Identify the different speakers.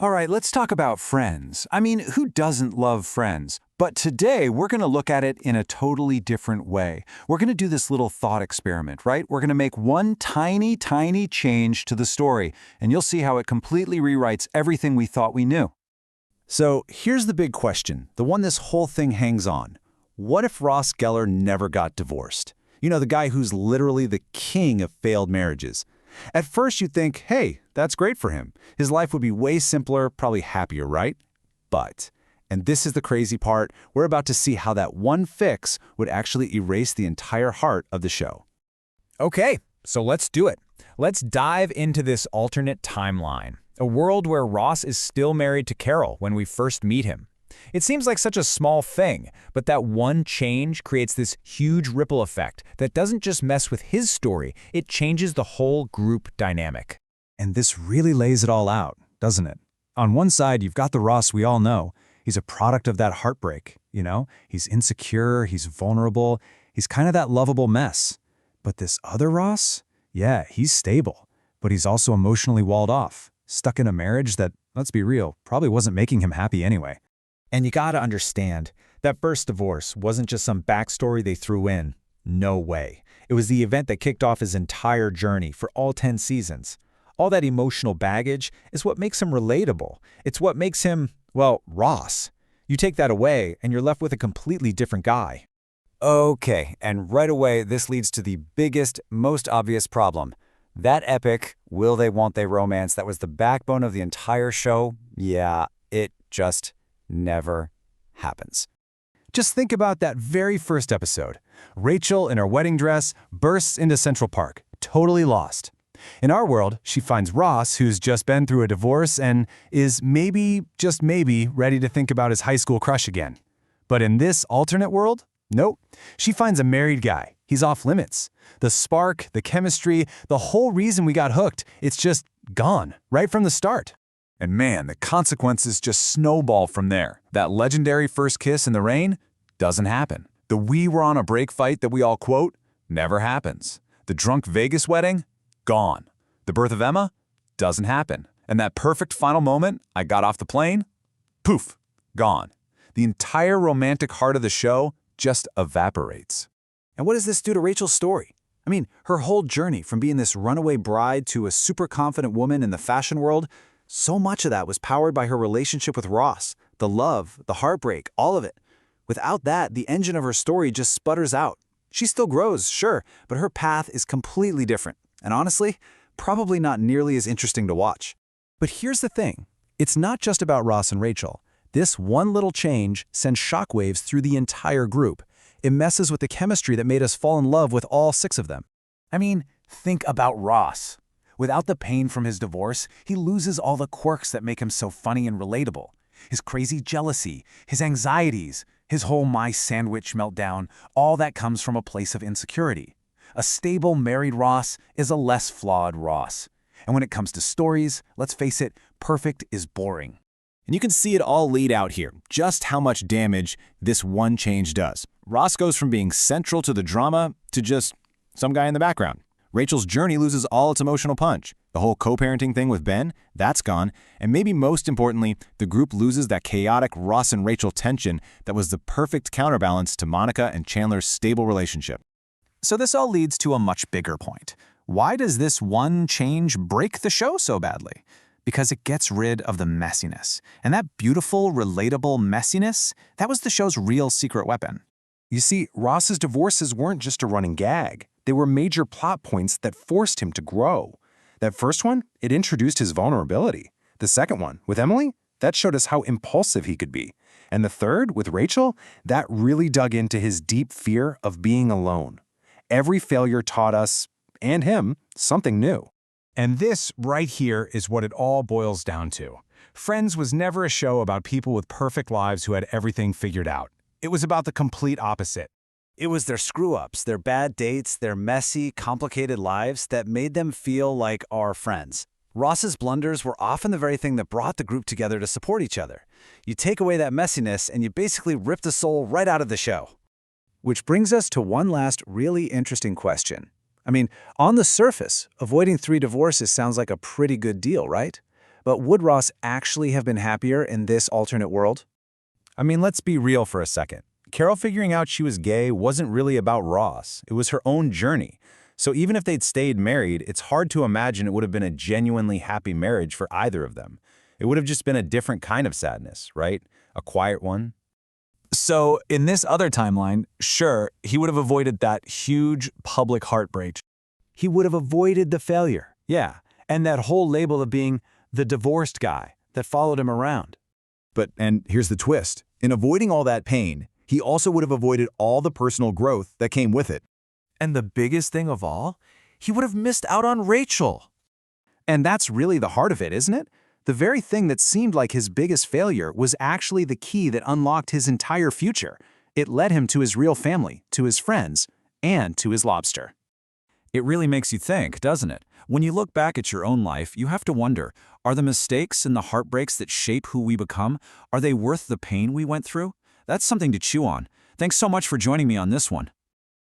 Speaker 1: All right, let's talk about Friends. I mean, who doesn't love Friends? But today, we're going to look at it in a totally different way. We're going to do this little thought experiment, right? We're going to make one tiny, tiny change to the story, and you'll see how it completely rewrites everything we thought we knew.
Speaker 2: So here's the big question, the one this whole thing hangs on. What if Ross Geller never got divorced? You know, the guy who's literally the king of failed marriages. At first you'd think, hey, that's great for him. His life would be way simpler, probably happier, right? But, and this is the crazy part, we're about to see how that one fix would actually erase the entire heart of the show.
Speaker 3: Okay, so let's do it. Let's dive into this alternate timeline, a world where Ross is still married to Carol when we first meet him. It seems like such a small thing, but that one change creates this huge ripple effect that doesn't just mess with his story, it changes the whole group dynamic.
Speaker 2: And this really lays it all out, doesn't it? On one side, you've got the Ross we all know. He's a product of that heartbreak, you know? He's insecure, he's vulnerable, he's kind of that lovable mess. But this other Ross? Yeah, he's stable, but he's also emotionally walled off, stuck in a marriage that, let's be real, probably wasn't making him happy anyway.
Speaker 3: And you gotta understand, that first divorce wasn't just some backstory they threw in. No way. It was the event that kicked off his entire journey for all 10 seasons. All that emotional baggage is what makes him relatable. It's what makes him, well, Ross. You take that away, and you're left with a completely different guy.
Speaker 1: Okay, and right away, this leads to the biggest, most obvious problem. That epic will they, won't they romance that was the backbone of the entire show, yeah, it just never happens.
Speaker 2: Just think about that very first episode. Rachel, in her wedding dress, bursts into Central Park, totally lost. In our world, she finds Ross, who's just been through a divorce and is maybe, just maybe, ready to think about his high school crush again. But in this alternate world, nope. She finds a married guy. He's off limits. The spark, the chemistry, the whole reason we got hooked, it's just gone, right from the start.
Speaker 1: And man, the consequences just snowball from there. That legendary first kiss in the rain doesn't happen. The "we were on a break" fight that we all quote never happens. The drunk Vegas wedding, gone. The birth of Emma doesn't happen. And that perfect final moment, I got off the plane, poof, gone. The entire romantic heart of the show just evaporates.
Speaker 2: And what does this do to Rachel's story? I mean, her whole journey from being this runaway bride to a super confident woman in the fashion world, so much of that was powered by her relationship with Ross, the love, the heartbreak, all of it. Without that, the engine of her story just sputters out. She still grows, sure, but her path is completely different. And honestly, probably not nearly as interesting to watch. But here's the thing. It's not just about Ross and Rachel. This one little change sends shockwaves through the entire group. It messes with the chemistry that made us fall in love with all 6 of them. I mean, think about Ross. Without the pain from his divorce, he loses all the quirks that make him so funny and relatable. His crazy jealousy, his anxieties, his whole my sandwich meltdown, all that comes from a place of insecurity. A stable, married Ross is a less flawed Ross. And when it comes to stories, let's face it, perfect is boring.
Speaker 3: And you can see it all laid out here, just how much damage this one change does. Ross goes from being central to the drama to just some guy in the background. Rachel's journey loses all its emotional punch. The whole co-parenting thing with Ben, that's gone. And maybe most importantly, the group loses that chaotic Ross and Rachel tension that was the perfect counterbalance to Monica and Chandler's stable relationship.
Speaker 2: So this all leads to a much bigger point. Why does this one change break the show so badly? Because it gets rid of the messiness. And that beautiful, relatable messiness, that was the show's real secret weapon. You see, Ross's divorces weren't just a running gag. They were major plot points that forced him to grow. That first one, it introduced his vulnerability. The second one, with Emily, that showed us how impulsive he could be. And the third, with Rachel, that really dug into his deep fear of being alone. Every failure taught us, and him, something new.
Speaker 3: And this right here is what it all boils down to. Friends was never a show about people with perfect lives who had everything figured out. It was about the complete opposite.
Speaker 2: It was their screw-ups, their bad dates, their messy, complicated lives that made them feel like our friends. Ross's blunders were often the very thing that brought the group together to support each other. You take away that messiness and you basically rip the soul right out of the show. Which brings us to one last really interesting question. I mean, on the surface, avoiding 3 divorces sounds like a pretty good deal, right? But would Ross actually have been happier in this alternate world?
Speaker 1: I mean, let's be real for a second. Carol figuring out she was gay wasn't really about Ross. It was her own journey. So even if they'd stayed married, it's hard to imagine it would have been a genuinely happy marriage for either of them. It would have just been a different kind of sadness, right? A quiet one.
Speaker 4: So, in this other timeline, sure, he would have avoided that huge public heartbreak. He would have avoided the failure, yeah, and that whole label of being the divorced guy that followed him around.
Speaker 1: And here's the twist. In avoiding all that pain, he also would have avoided all the personal growth that came with it.
Speaker 4: And the biggest thing of all, he would have missed out on Rachel.
Speaker 2: And that's really the heart of it, isn't it? The very thing that seemed like his biggest failure was actually the key that unlocked his entire future. It led him to his real family, to his friends, and to his lobster.
Speaker 4: It really makes you think, doesn't it? When you look back at your own life, you have to wonder, are the mistakes and the heartbreaks that shape who we become, are they worth the pain we went through? That's something to chew on. Thanks so much for joining me on this one.